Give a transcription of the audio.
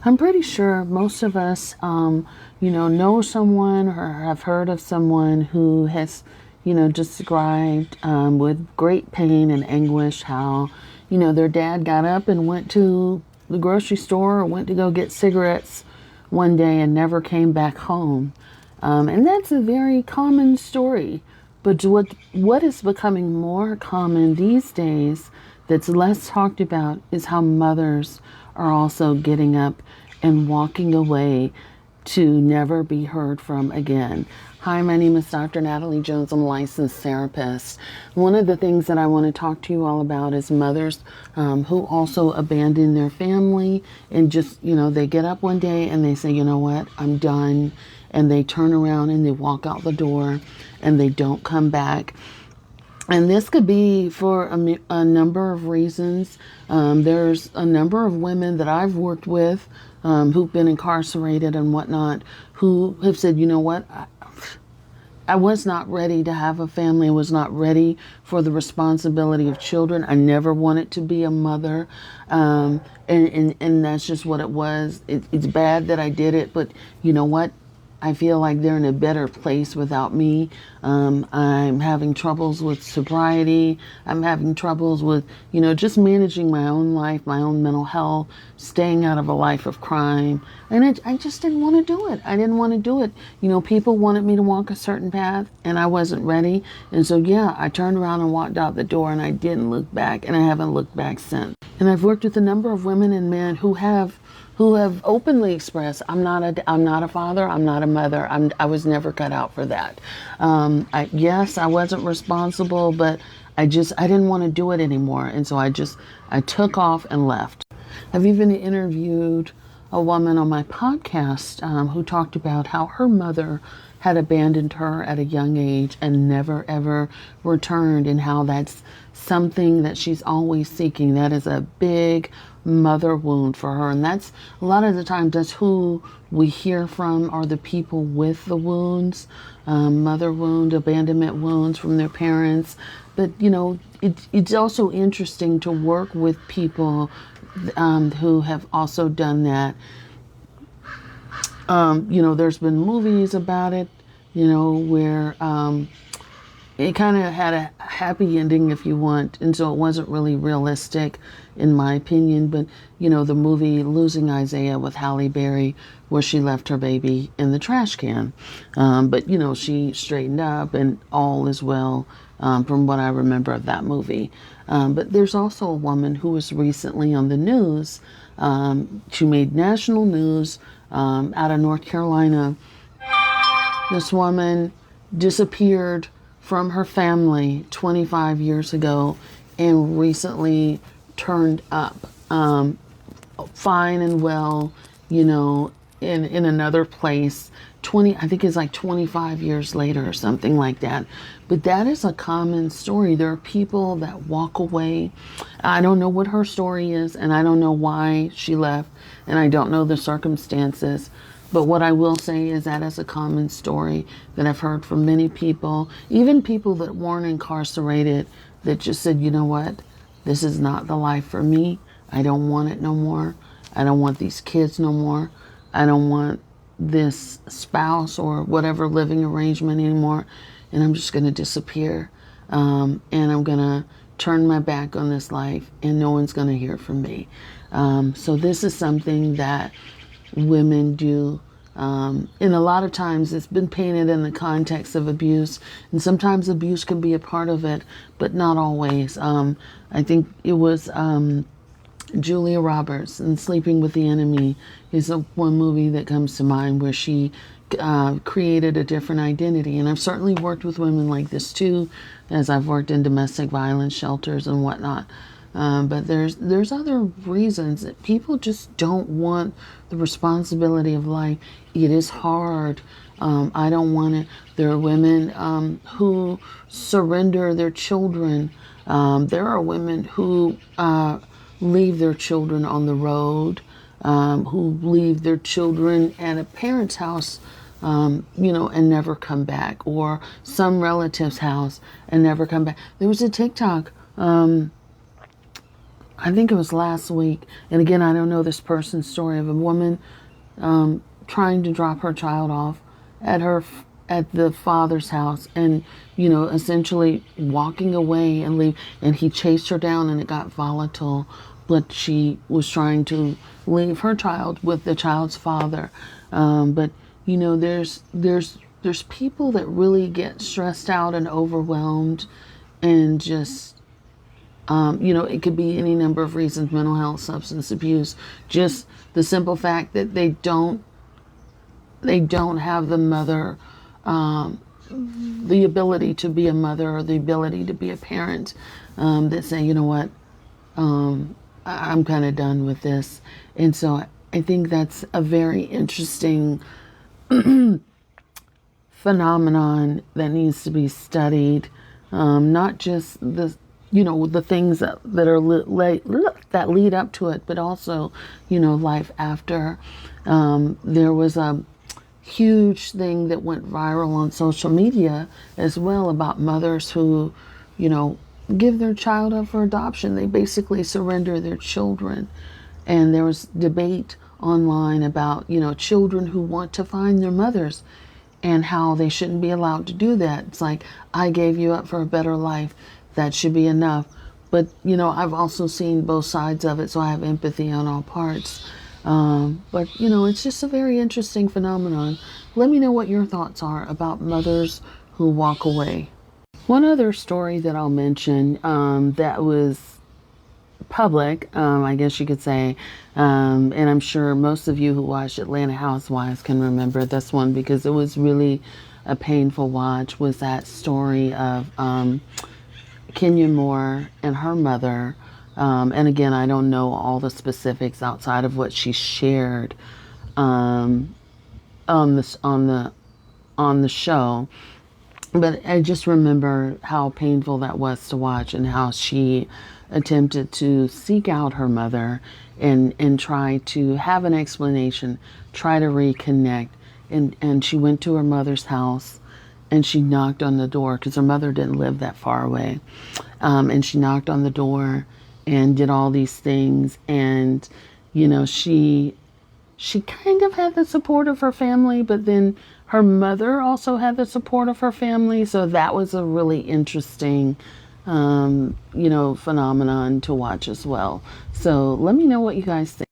I'm pretty sure most of us, know someone or have heard of someone who has, described with great pain and anguish how, their dad got up and went to the grocery store or went to go get cigarettes one day and never came back home. And that's a very common story. But what is becoming more common these days that's less talked about is how mothers are also getting up and walking away to never be heard from again. Hi, my name is Dr. Natalie Jones. I'm a licensed therapist. One of the things that I want to talk to you all about is mothers who also abandon their family and just, they get up one day and they say, you know what, I'm done. And they turn around and they walk out the door and they don't come back. And this could be for a number of reasons. There's a number of women that I've worked with who've been incarcerated and whatnot who have said, you know what, I was not ready to have a family. I was not ready for the responsibility of children. I never wanted to be a mother. And that's just what it was. It's bad that I did it, but you know what? I feel like they're in a better place without me. I'm having troubles with sobriety. I'm having troubles with, just managing my own life, my own mental health, staying out of a life of crime. And I just didn't want to do it. I didn't want to do it. People wanted me to walk a certain path and I wasn't ready. And so, I turned around and walked out the door and I didn't look back and I haven't looked back since. And I've worked with a number of women and men who have openly expressed, I'm not a father, I'm not a mother, I was never cut out for that. Yes, I wasn't responsible, but I didn't want to do it anymore. And so I took off and left. I've even interviewed a woman on my podcast who talked about how her mother had abandoned her at a young age and never ever returned, and how that's something that she's always seeking. That is a big mother wound for her. And that's a lot of the times that's who we hear from are the people with the wounds, mother wound, abandonment wounds from their parents. But, it's also interesting to work with people who have also done that. There's been movies about it, where it kind of had a happy ending, if you want, and so it wasn't really realistic, in my opinion. But the movie Losing Isaiah with Halle Berry, where she left her baby in the trash can, but she straightened up and all is well, from what I remember of that movie. But there's also a woman who was recently on the news. She made national news out of North Carolina. This woman disappeared from her family 25 years ago and recently turned up fine and well, in another place. I think it's like 25 years later or something like that. But that is a common story. There are people that walk away. I don't know what her story is, and I don't know why she left, and I don't know the circumstances. But what I will say is that is a common story that I've heard from many people, even people that weren't incarcerated, that just said, you know what, this is not the life for me. I don't want it no more. I don't want these kids no more. I don't want this spouse or whatever living arrangement anymore. And I'm just going to disappear. And I'm going to turn my back on this life and no one's going to hear from me. So this is something that women do. And a lot of times it's been painted in the context of abuse, and sometimes abuse can be a part of it, but not always. I think it was Julia Roberts in Sleeping with the Enemy is one movie that comes to mind where she created a different identity. And I've certainly worked with women like this too, as I've worked in domestic violence shelters and whatnot. But there's other reasons that people just don't want the responsibility of life. It is hard. I don't want it. There are women who surrender their children. There are women who leave their children on the road, who leave their children at a parent's house, and never come back, or some relative's house and never come back. There was a TikTok I think it was last week, and again, I don't know this person's story, of a woman trying to drop her child off at at the father's house, and essentially walking away and leave, and he chased her down, and it got volatile, but she was trying to leave her child with the child's father. But there's people that really get stressed out and overwhelmed, and just it could be any number of reasons: mental health, substance abuse, just the simple fact that they don't have the mother, the ability to be a mother, or the ability to be a parent, that say, you know what, I'm kind of done with this. And so I think that's a very interesting phenomenon that needs to be studied. Not just the things that are that lead up to it, but also life after. There was a huge thing that went viral on social media as well, about mothers who give their child up for adoption. They basically surrender their children. And there was debate online about children who want to find their mothers, and how they shouldn't be allowed to do that. It's like, I gave you up for a better life. That should be enough. But, I've also seen both sides of it, so I have empathy on all parts. But, it's just a very interesting phenomenon. Let me know what your thoughts are about mothers who walk away. One other story that I'll mention, that was public, I guess you could say, and I'm sure most of you who watched Atlanta Housewives can remember this one, because it was really a painful watch, was that story of Kenya Moore and her mother. And again, I don't know all the specifics outside of what she shared on this on the show. But I just remember how painful that was to watch, and how she attempted to seek out her mother, and try to have an explanation, try to reconnect. And she went to her mother's house, and she knocked on the door, because her mother didn't live that far away. And she knocked on the door and did all these things. And, she kind of had the support of her family, but then her mother also had the support of her family. So that was a really interesting, phenomenon to watch as well. So let me know what you guys think.